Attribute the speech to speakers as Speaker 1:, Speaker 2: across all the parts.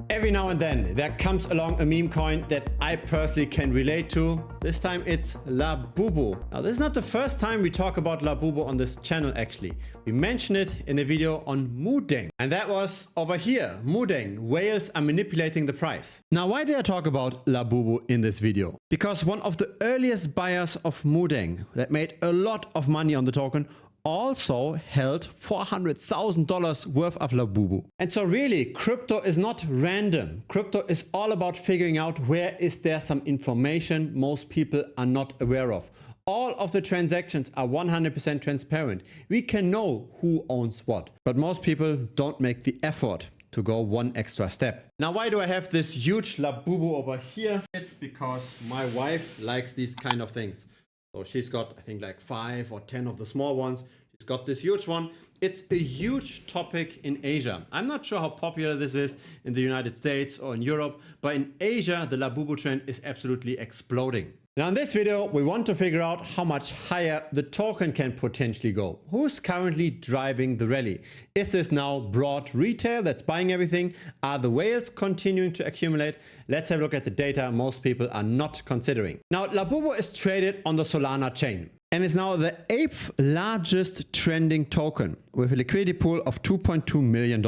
Speaker 1: Every now and then there comes along a meme coin that I personally can relate to. This time it's Labubu. Now this is not the first time we talk about Labubu on this channel actually. We mentioned it in a video on Mudeng. And that was over here, Mudeng, whales are manipulating the price. Now why did I talk about Labubu in this video? Because one of the earliest buyers of Mudeng that made a lot of money on the token also held $400,000 worth of Labubu. And so really, crypto is not random. Crypto is all about figuring out where is there some information most people are not aware of. All of the transactions are 100% transparent. We can know who owns what, but most people don't make the effort to go one extra step. Now, why do I have this huge Labubu over here? It's because my wife likes these kind of things. So she's got, I think, like 5 or 10 of the small ones. She's got this huge one. It's a huge topic in Asia. I'm not sure how popular this is in the United States or in Europe, but in Asia, the Labubu trend is absolutely exploding. Now in this video, we want to figure out how much higher the token can potentially go. Who's currently driving the rally? Is this now broad retail that's buying everything? Are the whales continuing to accumulate? Let's have a look at the data most people are not considering. Now Labubu is traded on the Solana chain and is now the 8th largest trending token with a liquidity pool of $2.2 million.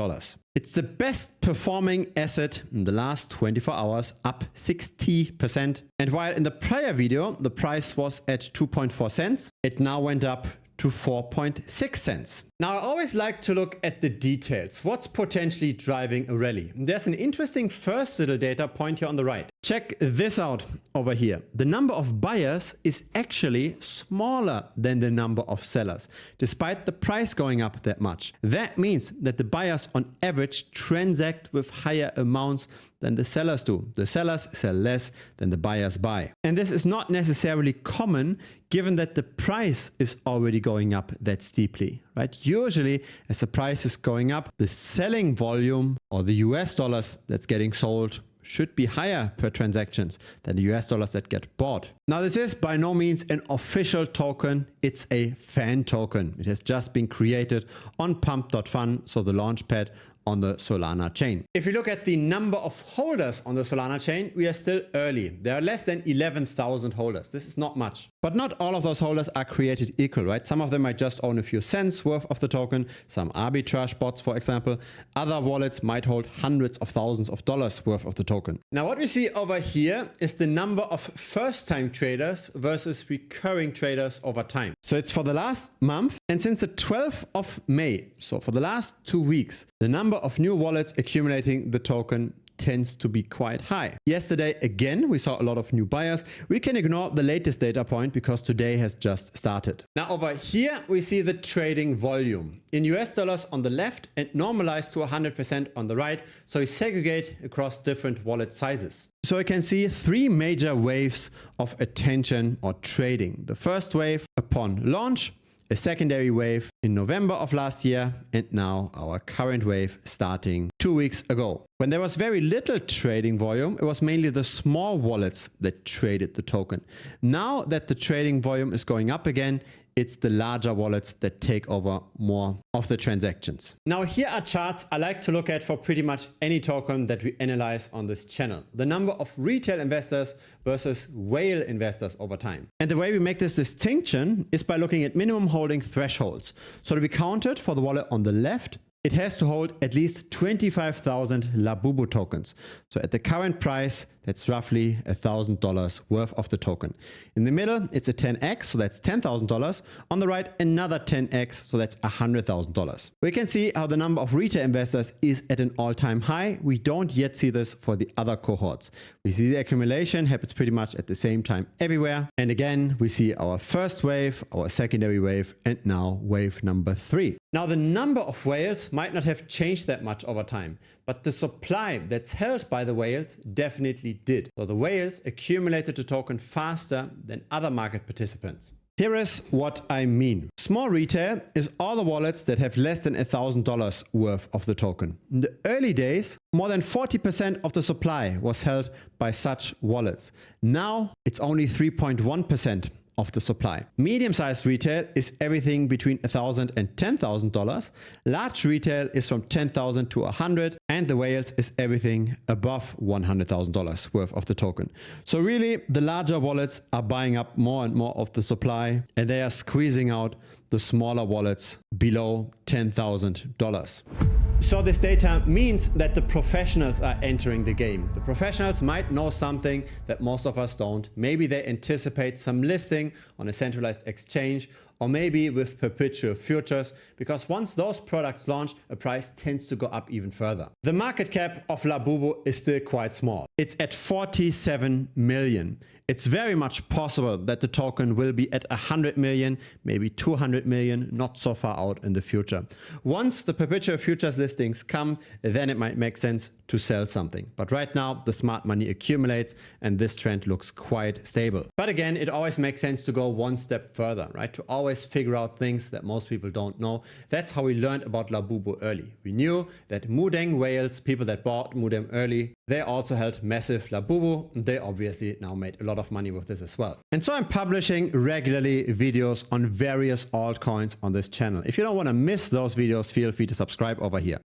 Speaker 1: It's the best performing asset in the last 24 hours, up 60%. And while in the prior video, the price was at 2.4 cents, it now went up to 4.6 cents. Now, I always like to look at the details. What's potentially driving a rally? There's an interesting first little data point here on the right. Check this out over here. The number of buyers is actually smaller than the number of sellers, despite the price going up that much. That means that the buyers on average transact with higher amounts than the sellers do. The sellers sell less than the buyers buy. And this is not necessarily common given that the price is already going up that steeply, right? Usually as the price is going up, the selling volume or the US dollars that's getting sold should be higher per transactions than the US dollars that get bought. Now this is by no means an official token, it's a fan token. It has just been created on Pump.fun, so the launchpad on the Solana chain. If you look at the number of holders on the Solana chain, we are still early. There are less than 11,000 holders. This is not much. But not all of those holders are created equal, right? Some of them might just own a few cents worth of the token, some arbitrage bots, for example. Other wallets might hold hundreds of thousands of dollars worth of the token. Now, what we see over here is the number of first-time traders versus recurring traders over time. So it's for the last month, and since the 12th of May, so for the last 2 weeks, the number of new wallets accumulating the token tends to be quite high. Yesterday, again, we saw a lot of new buyers. We can ignore the latest data point because today has just started. Now over here, we see the trading volume in US dollars on the left and normalized to 100% on the right. So we segregate across different wallet sizes. So you can see 3 major waves of attention or trading. The first wave upon launch, a secondary wave in November of last year, and now our current wave starting 2 weeks ago. When there was very little trading volume, it was mainly the small wallets that traded the token. Now that the trading volume is going up again, it's the larger wallets that take over more of the transactions. Now here are charts I like to look at for pretty much any token that we analyze on this channel. The number of retail investors versus whale investors over time. And the way we make this distinction is by looking at minimum holding thresholds. So to be counted for the wallet on the left, it has to hold at least 25,000 Labubu tokens. So at the current price, that's roughly $1,000 worth of the token. In the middle, it's a 10x, so that's $10,000. On the right, another 10x, so that's $100,000. We can see how the number of retail investors is at an all-time high. We don't yet see this for the other cohorts. We see the accumulation happens pretty much at the same time everywhere. And again, we see our first wave, our secondary wave, and now wave number 3. Now the number of whales might not have changed that much over time, but the supply that's held by the whales definitely did. So the whales accumulated the token faster than other market participants. Here is what I mean. Small retail is all the wallets that have less than $1,000 worth of the token. In the early days, more than 40% of the supply was held by such wallets. Now it's only 3.1% of the supply. Medium-sized retail is everything between $1,000 and $10,000. Large retail is from $10,000 to $100,000, and the whales is everything above $100,000 worth of the token. So really, the larger wallets are buying up more and more of the supply, and they are squeezing out the smaller wallets below $10,000. So this data means that the professionals are entering the game. The professionals might know something that most of us don't. Maybe they anticipate some listing on a centralized exchange, or maybe with perpetual futures, because once those products launch, a price tends to go up even further. The market cap of Labubu is still quite small. It's at 47 million. It's very much possible that the token will be at 100 million, maybe 200 million, not so far out in the future. Once the perpetual futures listings come, then it might make sense to sell something. But right now, the smart money accumulates and this trend looks quite stable. But again, it always makes sense to go one step further, right? To always figure out things that most people don't know. That's how we learned about Labubu early. We knew that Mudeng whales, people that bought Mudeng early, they also held massive Labubu. They obviously now made a lot of money with this as well. And so I'm publishing regularly videos on various altcoins on this channel. If you don't want to miss those videos, feel free to subscribe over here.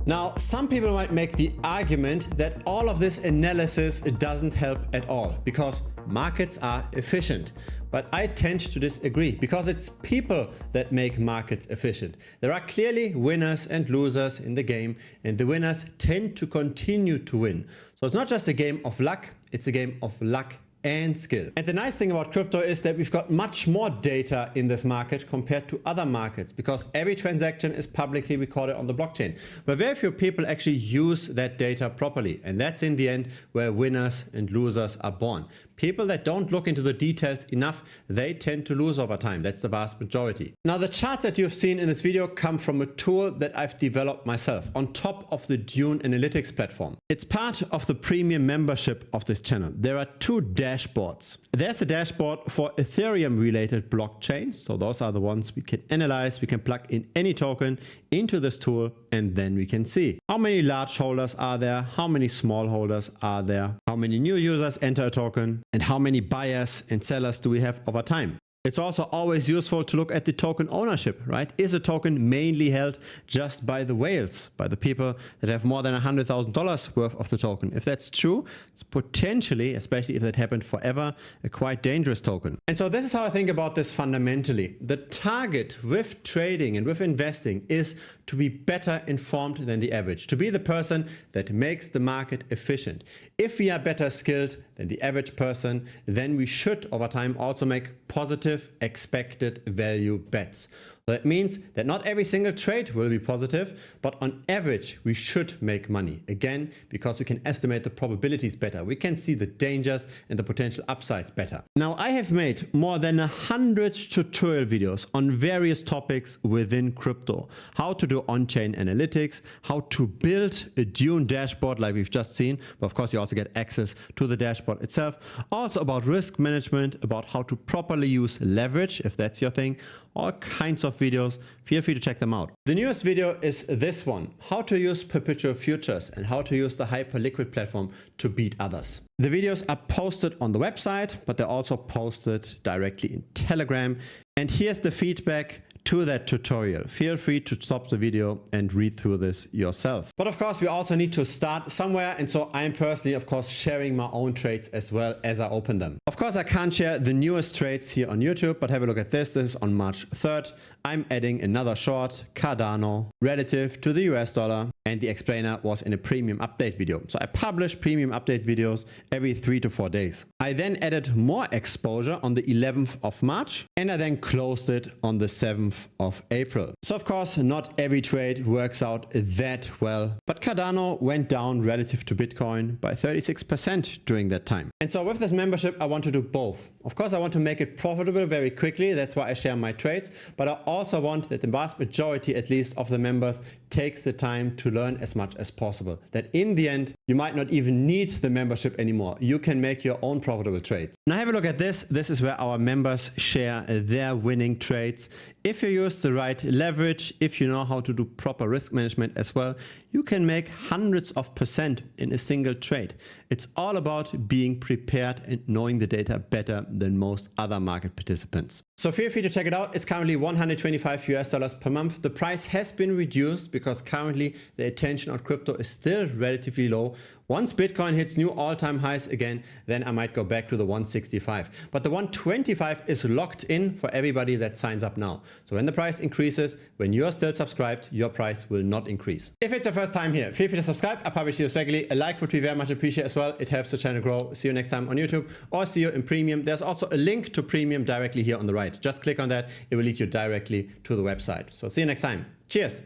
Speaker 1: Now, some people might make the argument that all of this analysis doesn't help at all because markets are efficient. But I tend to disagree because it's people that make markets efficient. There are clearly winners and losers in the game, and the winners tend to continue to win. So it's not just a game of luck, it's a game of luck and skill. And the nice thing about crypto is that we've got much more data in this market compared to other markets because every transaction is publicly recorded on the blockchain. But very few people actually use that data properly. And that's in the end where winners and losers are born. People that don't look into the details enough, they tend to lose over time. That's the vast majority. Now, the charts that you've seen in this video come from a tool that I've developed myself on top of the Dune Analytics platform. It's part of the premium membership of this channel. There are two dashboards. There's a dashboard for Ethereum related blockchains. So those are the ones we can analyze. We can plug in any token into this tool and then we can see how many large holders are there, how many small holders are there, how many new users enter a token, and how many buyers and sellers do we have over time. It's also always useful to look at the token ownership, right? Is a token mainly held just by the whales, by the people that have more than $100,000 worth of the token? If that's true, it's potentially, especially if that happened forever, a quite dangerous token. And so this is how I think about this fundamentally. The target with trading and with investing is to be better informed than the average, to be the person that makes the market efficient. If we are better skilled than the average person, then we should over time also make positive expected value bets. So that means that not every single trade will be positive, but on average, we should make money. Again, because we can estimate the probabilities better. We can see the dangers and the potential upsides better. Now, I have made more than 100 tutorial videos on various topics within crypto. How to do on-chain analytics, how to build a Dune dashboard like we've just seen. But of course, you also get access to the dashboard itself. Also about risk management, about how to properly use leverage, if that's your thing. All kinds of videos. Feel free to check them out. The newest video is this one, how to use perpetual futures and how to use the Hyperliquid platform to beat others. The videos are posted on the website, but they're also posted directly in Telegram. And here's the feedback to that tutorial. Feel free to stop the video and read through this yourself. But of course, we also need to start somewhere. And so I'm personally, of course, sharing my own trades as well as I open them. Of course, I can't share the newest trades here on YouTube, but have a look at this. This is on March 3rd. I'm adding another short, Cardano, relative to the US dollar. And the explainer was in a premium update video. So I publish premium update videos every 3 to 4 days. I then added more exposure on the 11th of March and I then closed it on the 7th of April. So of course, not every trade works out that well, but Cardano went down relative to Bitcoin by 36% during that time. And so with this membership, I want to do both. Of course, I want to make it profitable very quickly. That's why I share my trades, but I also want that the vast majority, at least, of the members takes the time to learn as much as possible. That in the end, you might not even need the membership anymore. You can make your own profitable trades. Now have a look at this. This is where our members share their winning trades. If you use the right leverage, if you know how to do proper risk management as well, you can make hundreds of % in a single trade. It's all about being prepared and knowing the data better than most other market participants. So feel free to check it out. It's currently $125 US per month. The price has been reduced because currently the attention on crypto is still relatively low. Once Bitcoin hits new all-time highs again, then I might go back to the 165. But the 125 is locked in for everybody that signs up now. So when the price increases, when you're still subscribed, your price will not increase. If it's your first time here, feel free to subscribe. I publish videos regularly. A like would be very much appreciated as well. It helps the channel grow. See you next time on YouTube or see you in Premium. There's also a link to Premium directly here on the right. Just click on that. It will lead you directly to the website. So see you next time. Cheers.